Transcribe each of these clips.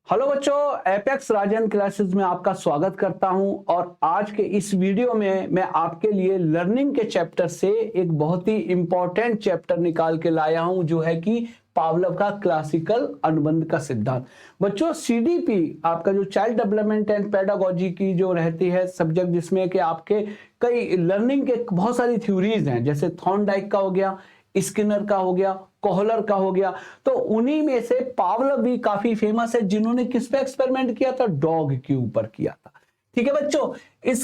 Hello बच्चों, apex राजन classes में आपका स्वागत करता हूं। और आज के इस वीडियो में मैं आपके लिए लर्निंग के चैप्टर से एक बहुत ही इंपॉर्टेंट चैप्टर निकाल के लाया हूं, जो है कि पावलोव का क्लासिकल अनुबंध का सिद्धांत। बच्चों, सीडीपी आपका जो चाइल्ड डेवलपमेंट एंड पेडागोजी की जो रहती है सब्जेक्ट, जिसमें कि आपके कई लर्निंग के बहुत सारी थ्योरीज हैं, जैसे थॉर्नडाइक का हो गया, स्किनर का हो गया, कोहलर का हो गया। तो उन्हीं में से पावलोव भी काफी फेमस है, जिन्होंने किस पे एक्सपेरिमेंट किया था? डॉग के ऊपर किया था। ठीक है बच्चों,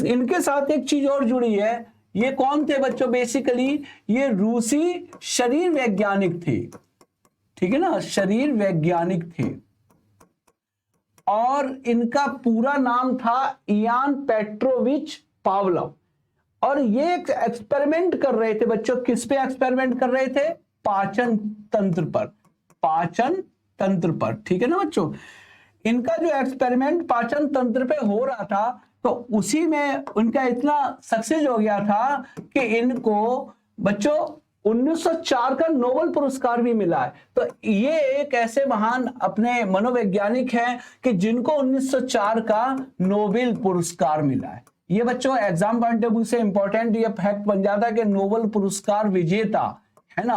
इनके साथ एक चीज और जुड़ी है। ये कौन थे बच्चों? बेसिकली ये रूसी शरीर वैज्ञानिक थे। ठीक है ना, शरीर वैज्ञानिक थे। और इनका पूरा नाम था इयान पेट्रोविच पावलोव। और ये एक एक्सपेरिमेंट कर रहे थे बच्चों। किस पे एक्सपेरिमेंट कर रहे थे? पाचन तंत्र पर। पाचन तंत्र पर, ठीक है ना बच्चों। इनका जो एक्सपेरिमेंट पाचन तंत्र पे हो रहा था, तो उसी में उनका इतना सक्सेस हो गया था कि इनको बच्चों 1904 का नोबेल पुरस्कार भी मिला है। तो ये एक ऐसे महान अपने मनोवैज्ञानिक हैं कि जिनको 1904 का नोबेल पुरस्कार मिला है। ये बच्चों एग्जाम पॉइंट ऑफ व्यू से इंपॉर्टेंट ये फैक्ट बन जाता है कि नोबेल पुरस्कार विजेता है ना,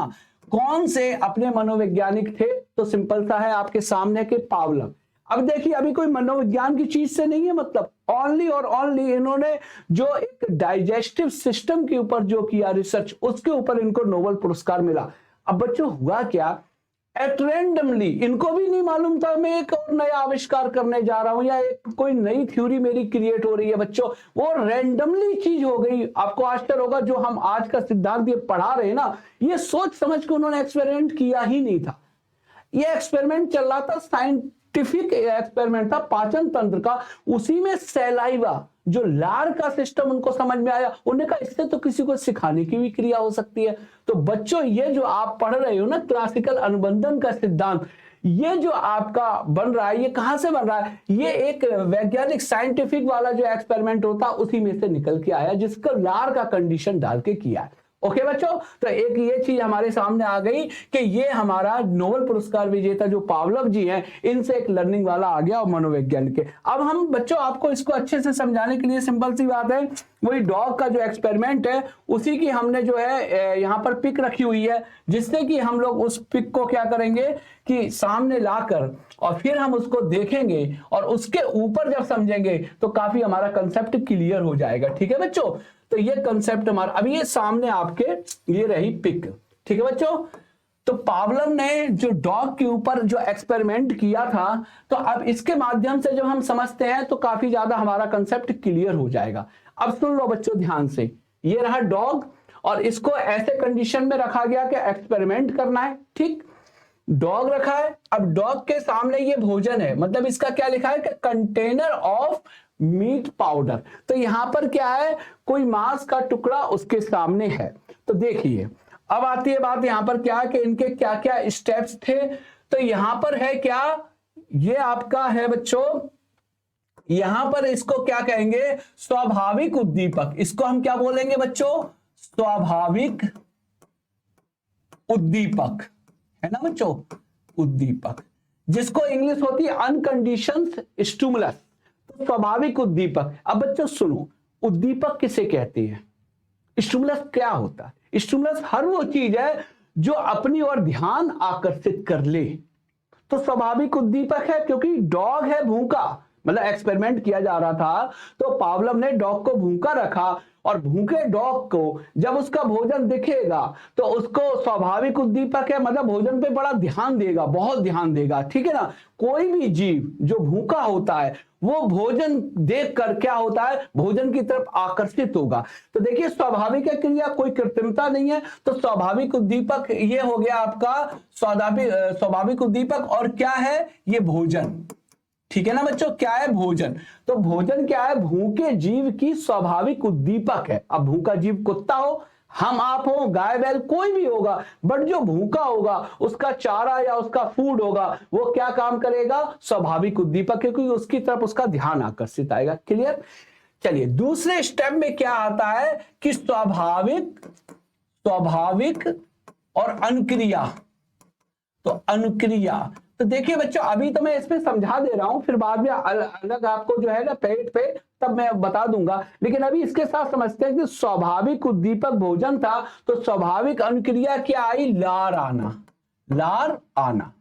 कौन से अपने मनोवैज्ञानिक थे? तो सिंपल सा है आपके सामने के पावलोव। अब देखिए, अभी कोई मनोविज्ञान की चीज से नहीं है, मतलब ओनली और ओनली इन्होंने जो एक डाइजेस्टिव सिस्टम के ऊपर जो किया रिसर्च, उसके ऊपर इनको नोबेल पुरस्कार मिला। अब बच्चों हुआ क्या, एट रैंडमली, इनको भी नहीं मालूम था मैं एक और नया आविष्कार करने जा रहा हूं या एक कोई नई थ्योरी मेरी क्रिएट हो रही है बच्चों, वो रैंडमली चीज हो गई। आपको आश्चर्य होगा, जो हम आज का सिद्धांत ये पढ़ा रहे हैं ना, ये सोच समझ के उन्होंने एक्सपेरिमेंट किया ही नहीं था। ये एक्सपेरिमेंट चल रहा था, साइंटिफिक एक्सपेरिमेंट था पाचन तंत्र का। उसी में सैलाइवा, जो लार का सिस्टम उनको समझ में आया। उन्होंने कहा इससे तो किसी को सिखाने की भी क्रिया हो सकती है। तो बच्चों, ये जो आप पढ़ रहे हो ना क्लासिकल अनुबंधन का सिद्धांत, ये जो आपका बन रहा है, ये कहां से बन रहा है? ये एक वैज्ञानिक साइंटिफिक वाला जो एक्सपेरिमेंट होता, उसी में से निकल के आया, जिसका लार का कंडीशन डाल के किया है। ओके बच्चों, तो एक ये चीज हमारे सामने आ गई कि ये हमारा नोबेल पुरस्कार विजेता जो पावलोव जी हैं, इनसे एक लर्निंग वाला आ गया और मनोवैज्ञानिक के। अब हम बच्चों आपको इसको अच्छे से समझाने के लिए सिंपल सी बात है, वही डॉग का जो एक्सपेरिमेंट है, उसी की हमने जो है यहाँ पर पिक रखी हुई है, जिससे कि हम लोग उस पिक को क्या करेंगे कि सामने लाकर और फिर हम उसको देखेंगे और उसके ऊपर जब समझेंगे तो काफी हमारा कंसेप्ट क्लियर हो जाएगा। ठीक है बच्चों, तो ये कंसेप्ट हमारा अभी ये सामने आपके ये रही पिक। ठीक है बच्चों, तो पावलोव ने जो डॉग के ऊपर जो एक्सपेरिमेंट किया था, तो अब इसके माध्यम से जब हम समझते हैं तो काफी ज्यादा हमारा कंसेप्ट क्लियर हो जाएगा। अब सुन लो बच्चों ध्यान से, ये रहा डॉग और इसको ऐसे कंडीशन में रखा गया कि एक्सपेरिमेंट करना है। ठीक, डॉग रखा है। अब डॉग के सामने ये भोजन है, मतलब इसका क्या लिखा है कि कंटेनर ऑफ मीट पाउडर। तो यहां पर क्या है, कोई मांस का टुकड़ा उसके सामने है। तो देखिए, अब आती है बात यहां पर क्या है कि इनके क्या क्या स्टेप्स थे। तो यहां पर है क्या, ये आपका है बच्चों, यहां पर इसको क्या कहेंगे? स्वाभाविक उद्दीपक। इसको हम क्या बोलेंगे बच्चों? स्वाभाविक उद्दीपक, है ना बच्चों, उद्दीपक, जिसको इंग्लिश होती है अनकंडीशंड स्टिमुलस। तो स्वाभाविक उद्दीपक। अब बच्चों सुनो, उद्दीपक किसे कहते हैं? स्टिमुलस क्या होता है? स्टिमुलस हर वो चीज है जो अपनी ओर ध्यान आकर्षित कर ले। तो स्वाभाविक उद्दीपक है, क्योंकि डॉग है भूखा, मतलब एक्सपेरिमेंट किया जा रहा था, तो पावलोव ने डॉग को भूखा रखा और भूखे डॉग को जब उसका भोजन दिखेगा तो उसको स्वाभाविक उद्दीपक है, मतलब भोजन पे बड़ा ध्यान देगा, बहुत ध्यान देगा। ठीक है ना, कोई भी जीव जो भूखा होता है वो भोजन देखकर क्या होता है, भोजन की तरफ आकर्षित होगा। तो देखिए, स्वाभाविक है क्रिया, कोई कृत्रिमता नहीं है। तो स्वाभाविक उद्दीपक ये हो गया आपका स्वाभाविक उद्दीपक। और क्या है? ये भोजन। ठीक है ना बच्चों, क्या है? भोजन। तो भोजन क्या है? भूखे जीव की स्वाभाविक उद्दीपक है। अब भूखा जीव कुत्ता हो, हम आप हो, गाय बैल कोई भी होगा, बट जो भूखा होगा उसका चारा या उसका फूड होगा, वो क्या काम करेगा? स्वाभाविक उद्दीपक, क्योंकि उसकी तरफ उसका ध्यान आकर्षित आएगा। क्लियर? चलिए, दूसरे स्टेप में क्या आता है कि स्वाभाविक और अनुक्रिया। तो अनुक्रिया, तो देखिए बच्चों, अभी तो मैं इसमें समझा दे रहा हूं, फिर बाद में अलग आपको जो है ना पेट पे तब मैं बता दूंगा। लेकिन अभी इसके साथ समझते हैं कि स्वाभाविक उद्दीपक भोजन था, तो स्वाभाविक अनुक्रिया क्या आई? लार आना, लार आना।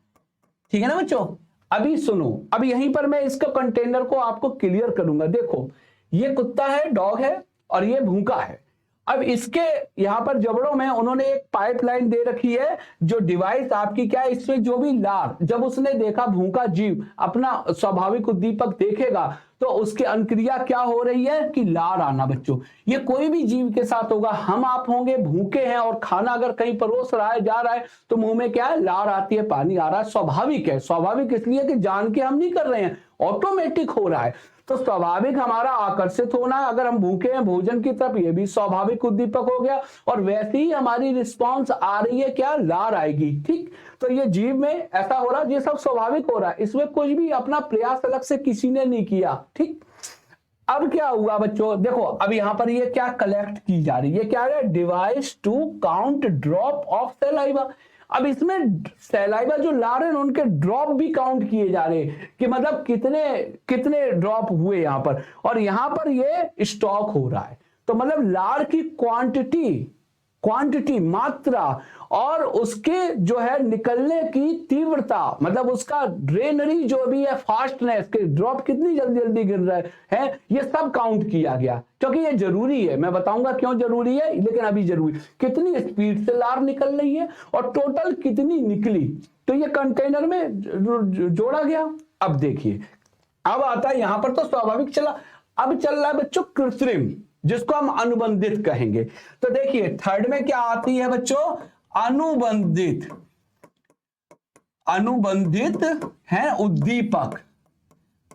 ठीक है ना बच्चों? अभी सुनो, अब यहीं पर मैं इसका कंटेनर को आपको क्लियर करूंगा। देखो, ये कुत्ता है, डॉग है, और ये भूखा है। अब इसके यहां पर जबड़ों में उन्होंने एक पाइपलाइन दे रखी है, जो डिवाइस आपकी क्या है, इसमें जो भी लार, जब उसने देखा भूखा जीव अपना स्वाभाविक उद्दीपक देखेगा, तो उसकी अनुक्रिया क्या हो रही है कि लार आना। बच्चों, ये कोई भी जीव के साथ होगा। हम आप होंगे, भूखे हैं, और खाना अगर कहीं परोस रहा है, जा रहा है, तो मुंह में क्या है? लार आती है, पानी आ रहा है। स्वाभाविक है। स्वाभाविक इसलिए कि जान के हम नहीं कर रहे हैं, ऑटोमेटिक हो रहा है। तो स्वाभाविक हमारा आकर्षित होना, अगर हम भूखे हैं भोजन की तरफ, ये भी स्वाभाविक उद्दीपक हो गया। और वैसे ही हमारी रिस्पांस आ रही है, क्या? लार आएगी। ठीक, तो ये जीव में ऐसा हो रहा है, ये सब स्वाभाविक हो रहा है, इसमें कुछ भी अपना प्रयास अलग से किसी ने नहीं किया। ठीक, अब क्या हुआ बच्चों? देखो, अब यहां पर ये क्या कलेक्ट की जा रही है? क्या है? Device to count drop of saliva. अब इसमें सलाइवा जो ला रहे हैं, उनके ड्रॉप भी काउंट किए जा रहे हैं, कि मतलब कितने कितने ड्रॉप हुए यहां पर, और यहां पर ये स्टॉक हो रहा है। तो मतलब लार की क्वांटिटी मात्रा, और उसके जो है निकलने की तीव्रता, मतलब उसका ड्रेनरी जो भी है फास्टनेस, के ड्रॉप कितनी जल्दी जल्दी गिर रहा है, ये सब काउंट किया गया। क्योंकि ये जरूरी है, मैं बताऊंगा क्यों जरूरी है, लेकिन अभी जरूरी, कितनी स्पीड से लार निकल रही है और टोटल कितनी निकली, तो ये कंटेनर में जोड़ा गया। अब देखिए, अब आता है यहां पर, तो स्वाभाविक चला, अब चल रहा है बच्चों कृत्रिम, जिसको हम अनुबंधित कहेंगे। तो देखिए थर्ड में क्या आती है बच्चों? अनुबंधित, अनुबंधित है उद्दीपक।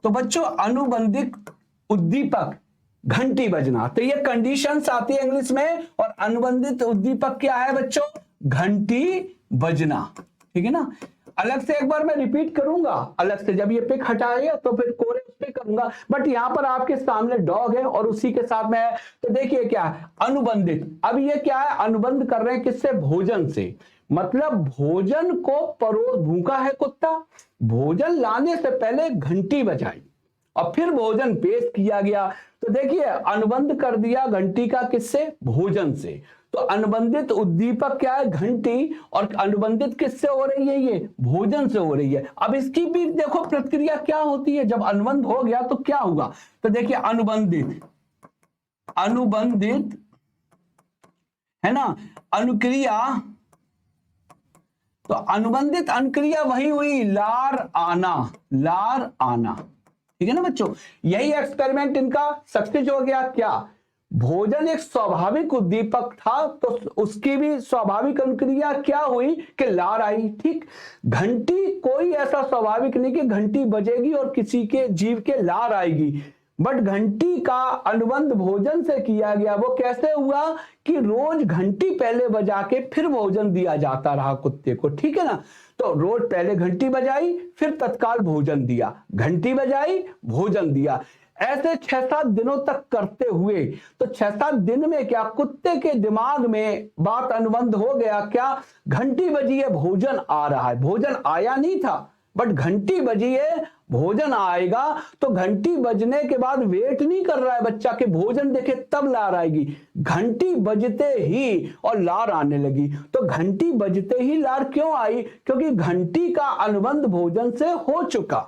तो बच्चों अनुबंधित उद्दीपक, घंटी बजना, तो ये कंडीशंस आती है इंग्लिश में। और अनुबंधित उद्दीपक क्या है बच्चों? घंटी बजना। ठीक है ना? अलग से एक बार मैं रिपीट करूंगा, अलग से जब ये पिक हटाएगा तो फिर कोरे उस पे करूंगा, बट यहां पर आपके सामने डॉग है और उसी के साथ में है। तो देखिए क्या है? अनुबंधित। अब ये क्या है? अनुबंध कर रहे हैं किससे? भोजन से। मतलब भोजन को परोस, भूखा है कुत्ता, भोजन लाने से पहले घंटी बजाई और फिर भोजन पेश किया गया। तो देखिए अनुबंध कर दिया घंटी का, किससे? भोजन से। तो अनुबंधित उद्दीपक क्या है? घंटी, और अनुबंधित किससे हो रही है? ये भोजन से हो रही है। अब इसकी भी देखो प्रतिक्रिया क्या होती है, जब अनुबंध हो गया तो क्या होगा? तो देखिए अनुबंधित, अनुबंधित है ना, अनुक्रिया, तो अनुबंधित अनुक्रिया वही हुई, लार आना, लार आना। ठीक है ना बच्चों? यही एक्सपेरिमेंट इनका सक्सेस हो गया। क्या? भोजन एक स्वाभाविक उद्दीपक था, तो उसकी भी स्वाभाविक अनुक्रिया क्या हुई कि लार आई। ठीक, घंटी कोई ऐसा स्वाभाविक नहीं कि घंटी बजेगी और किसी के जीव के लार आएगी, बट घंटी का अनुबंध भोजन से किया गया। वो कैसे हुआ कि रोज घंटी पहले बजा के फिर भोजन दिया जाता रहा कुत्ते को। ठीक है ना? तो रोज पहले घंटी बजाई, फिर तत्काल भोजन दिया, घंटी बजाई, भोजन दिया, ऐसे 6-7 दिनों तक करते हुए, तो 6-7 दिन में क्या कुत्ते के दिमाग में बात अनुबंध हो गया, क्या? घंटी बजी है, भोजन आ रहा है। भोजन आया नहीं था, बट घंटी बजी है, भोजन आएगा। तो घंटी बजने के बाद वेट नहीं कर रहा है बच्चा के भोजन देखे तब लार आएगी, घंटी बजते ही और लार आने लगी। तो घंटी बजते ही लार क्यों आई? क्योंकि घंटी का अनुबंध भोजन से हो चुका।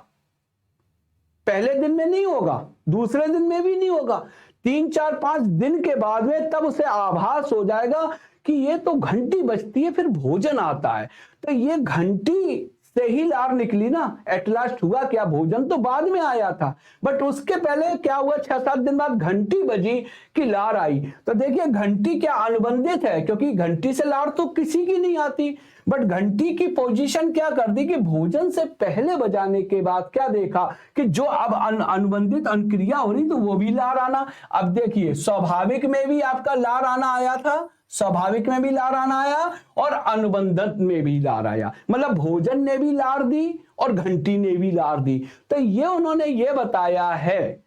पहले दिन में नहीं होगा, दूसरे दिन में भी नहीं होगा, 3-4-5 दिन के बाद में तब उसे आभास हो जाएगा कि ये तो घंटी बजती है फिर भोजन आता है। तो ये घंटी से ही लार निकली ना। एट लास्ट हुआ क्या? भोजन तो बाद में आया था, बट उसके पहले क्या हुआ? 6-7 दिन बाद घंटी बजी कि लार आई। तो देखिए घंटी क्या अनुबंधित है, क्योंकि घंटी से लार तो किसी की नहीं आती, बट घंटी की पोजीशन क्या कर दी कि भोजन से पहले बजाने के बाद क्या देखा कि जो अब अनुबंधित अनुक्रिया हो रही तो वो भी लार आना। अब देखिए स्वाभाविक में भी आपका लार आना आया था, स्वाभाविक में भी लार आना आया और अनुबंधित में भी लार आया, मतलब भोजन ने भी लार दी और घंटी ने भी लार दी। तो ये उन्होंने ये बताया है,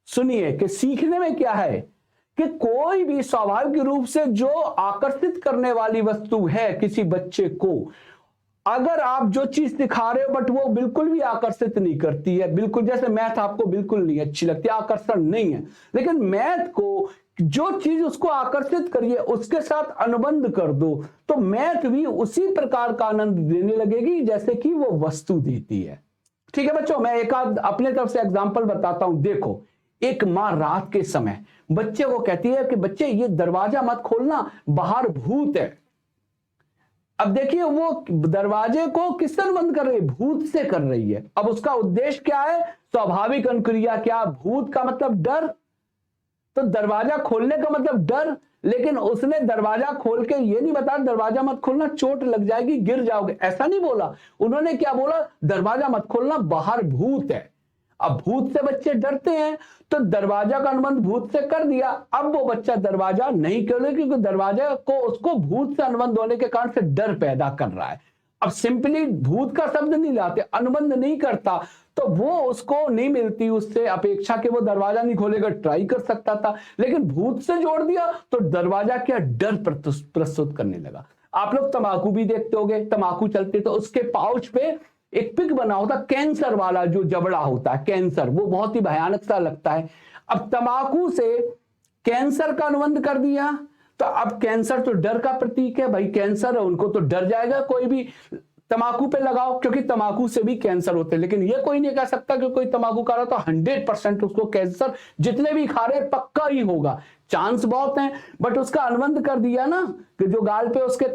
सुनिए, कि सीखने में क्या है कि कोई भी स्वाभाविक रूप से जो आकर्षित करने वाली वस्तु है किसी बच्चे को, अगर आप जो चीज सिखा रहे हो बट वो बिल्कुल भी आकर्षित नहीं करती है, बिल्कुल जैसे मैथ आपको बिल्कुल नहीं अच्छी लगती, आकर्षण नहीं है, लेकिन मैथ को जो चीज उसको आकर्षित करिए उसके साथ अनुबंध कर दो तो मैथ भी उसी प्रकार का आनंद देने लगेगी जैसे कि वो वस्तु देती है। ठीक है बच्चों, मैं एक आध अपने तरफ से एग्जांपल बताता हूं। देखो, एक माँ रात के समय बच्चे को कहती है कि बच्चे ये दरवाजा मत खोलना, बाहर भूत है। अब देखिए वो दरवाजे को किससे अनुबंध कर रही है? भूत से कर रही है। अब उसका उद्देश्य क्या है? स्वाभाविक अनुक्रिया। क्या? भूत का मतलब डर, तो दरवाजा खोलने का मतलब डर, लेकिन उसने दरवाजा खोल के ये नहीं बताया दरवाजा मत खोलना, चोट लग जाएगी, गिर जाओगे, ऐसा नहीं बोला। उन्होंने क्या बोला? दरवाजा मत खोलना, बाहर भूत है। अब भूत से बच्चे डरते हैं तो दरवाजा का अनुबंध भूत से कर दिया। अब वो बच्चा दरवाजा नहीं खोले क्योंकि दरवाजा को उसको भूत से अनुबंध होने के कारण से डर पैदा कर रहा है। अब सिंपली भूत का शब्द नहीं लाते, अनुबंध नहीं करता तो वो उसको नहीं मिलती उससे अपेक्षा के वो दरवाजा नहीं खोलेगा, ट्राई कर सकता था, लेकिन भूत से जोड़ दिया तो दरवाजा क्या डर प्रस्तुत करने लगा। आप लोग तंबाकू भी देखते होंगे, तंबाकू चलते तो उसके पाउच पे एक पिक बना होता कैंसर वाला, जो जबड़ा होता है कैंसर, वो बहुत ही भयानक सा लगता है। अब तंबाकू से कैंसर का अनुबंध कर दिया तो अब कैंसर तो डर का प्रतीक है, भाई कैंसर है उनको तो डर जाएगा कोई भी, तंबाकू पे लगाओ क्योंकि तंबाकू से भी कैंसर होते हैं। लेकिन ये कोई नहीं कह सकता कि कोई तंबाकू खा रहा तो 100% उसको कैंसर, जितने भी खा रहे पक्का ही होगा, चांस बहुत है, बट उसका अनुबंध कर दिया ना कि जो गाल पे उसके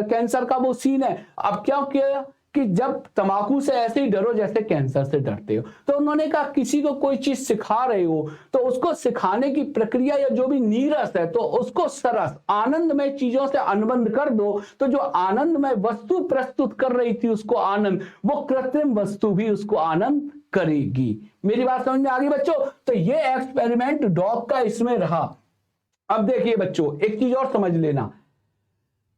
कैंसर का वो सीन है। अब क्या किया कि जब तंबाकू से ऐसे ही डरो जैसे कैंसर से डरते हो। तो उन्होंने कहा किसी को कोई चीज सिखा रहे हो तो उसको सिखाने की प्रक्रिया या जो भी नीरस है तो उसको सरस आनंदमय चीजों से अनुबंध कर दो, तो जो आनंदमय वस्तु प्रस्तुत कर रही थी उसको आनंद, वो कृत्रिम वस्तु भी उसको आनंद करेगी। मेरी बात समझ में आ गई बच्चों? तो ये एक्सपेरिमेंट डॉग का इसमें रहा। अब देखिए बच्चों, एक चीज और समझ लेना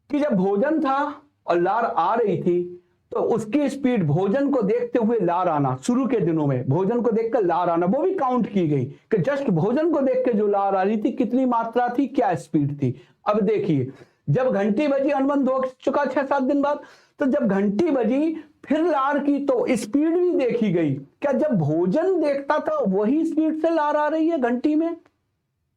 कि जब भोजन था और लार आ रही थी तो उसकी स्पीड, भोजन को देखते हुए लार आना, शुरू के दिनों में भोजन को देखकर लार आना वो भी काउंट की गई कि जस्ट भोजन को देख के जो लार आ रही थी कितनी मात्रा थी, क्या स्पीड थी। अब देखिए जब घंटी बजी, अनुबंध हो चुका 6-7 दिन बाद, तो जब घंटी बजी फिर लार की तो स्पीड भी देखी गई। क्या जब भोजन देखता था वही स्पीड से लार आ रही है घंटी में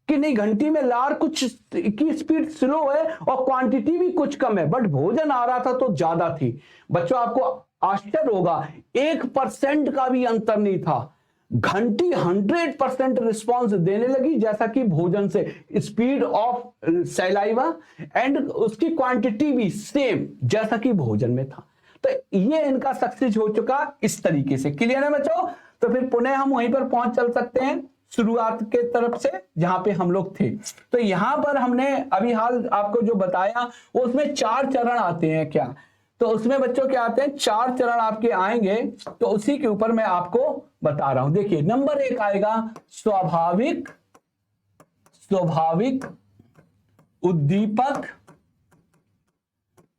कि नहीं? घंटी में लार कुछ की स्पीड स्लो है और क्वांटिटी भी कुछ कम है, बट भोजन आ रहा था तो ज्यादा थी। बच्चों आपको आश्चर्य होगा 1% का भी अंतर नहीं था। घंटी 100% रिस्पॉन्स देने लगी जैसा कि भोजन से, स्पीड ऑफ सैलाइवा एंड उसकी क्वांटिटी भी सेम जैसा कि भोजन में था। तो ये इनका सक्सेस हो चुका इस तरीके से। क्लियर है बच्चों? तो फिर पुनः हम वहीं पर पहुंच चल सकते हैं शुरुआत के तरफ से जहां पे हम लोग थे। तो यहां पर हमने अभी हाल आपको जो बताया वो उसमें 4 चरण आते हैं। क्या? तो उसमें बच्चों क्या आते हैं? 4 चरण आपके आएंगे, तो उसी के ऊपर मैं आपको बता रहा हूं। देखिए नंबर 1 आएगा स्वाभाविक उद्दीपक।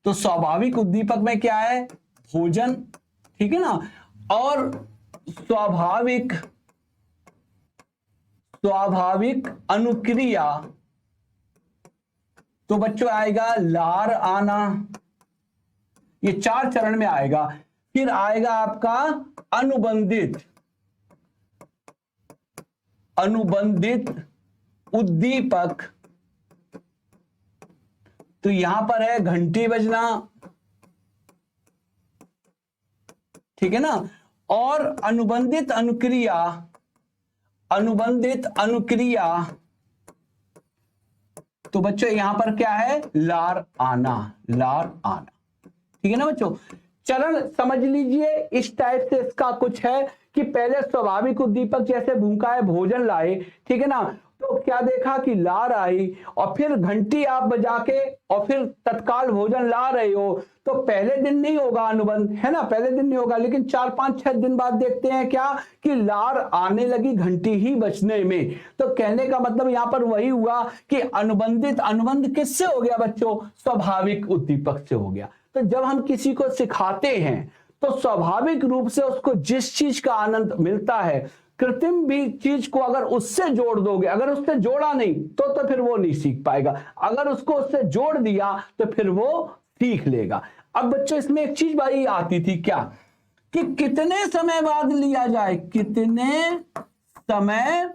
तो स्वाभाविक उद्दीपक में क्या है? भोजन, ठीक है ना। और स्वाभाविक अनुक्रिया, तो बच्चों आएगा लार आना, ये 4 चरण में आएगा। फिर आएगा आपका अनुबंधित उद्दीपक, तो यहां पर है घंटी बजना, ठीक है ना। और अनुबंधित अनुक्रिया, तो बच्चों यहां पर क्या है? लार आना, ठीक है ना बच्चों। चरण समझ लीजिए इस टाइप से इसका कुछ है कि पहले स्वाभाविक उद्दीपक जैसे भूखा है भोजन लाए, ठीक है ना, तो क्या देखा कि लार आई, और फिर घंटी आप बजा के और फिर तत्काल भोजन ला रहे हो, तो पहले दिन नहीं होगा अनुबंध, है ना, पहले दिन नहीं होगा, लेकिन 4-5-6 दिन बाद देखते हैं क्या कि लार आने लगी घंटी ही बजने में। तो कहने का मतलब यहां पर वही हुआ कि अनुबंध किससे हो गया बच्चों? स्वाभाविक उद्दीपक से हो गया। तो जब हम किसी को सिखाते हैं तो स्वाभाविक रूप से उसको जिस चीज का आनंद मिलता है, कृत्रिम भी चीज को अगर उससे जोड़ दोगे, अगर उससे जोड़ा नहीं तो फिर वो नहीं सीख पाएगा, अगर उसको उससे जोड़ दिया तो फिर वो सीख लेगा। अब बच्चों इसमें एक चीज भाई आती थी क्या, कि कितने समय बाद लिया जाए, कितने समय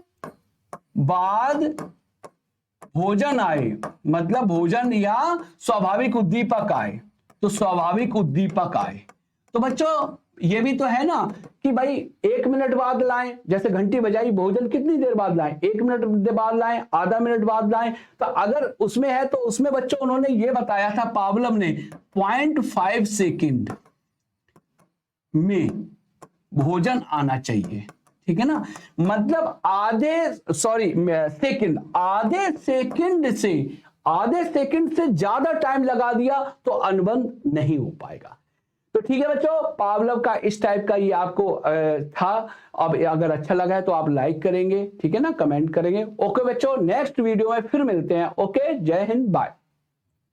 बाद भोजन आए, मतलब भोजन या स्वाभाविक उद्दीपक आए, तो स्वाभाविक उद्दीपक आए। तो बच्चों ये भी तो है ना कि भाई 1 मिनट बाद लाएं, जैसे घंटी बजाई, भोजन कितनी देर बाद लाएं, 1 मिनट बाद लाएं, आधा मिनट बाद लाएं। तो अगर उसमें है तो उसमें बच्चों उन्होंने ये बताया था, पावलव ने 0.5 सेकंड में भोजन आना चाहिए, ठीक है ना। मतलब आधे सेकंड से ज्यादा टाइम लगा दिया तो अनुबंध नहीं हो पाएगा। तो ठीक है बच्चों, पावलव का इस टाइप का ये आपको था। अब अगर अच्छा लगा है तो आप लाइक करेंगे, ठीक है ना, कमेंट करेंगे। ओके बच्चों, नेक्स्ट वीडियो में फिर मिलते हैं। ओके, जय हिंद, बाय।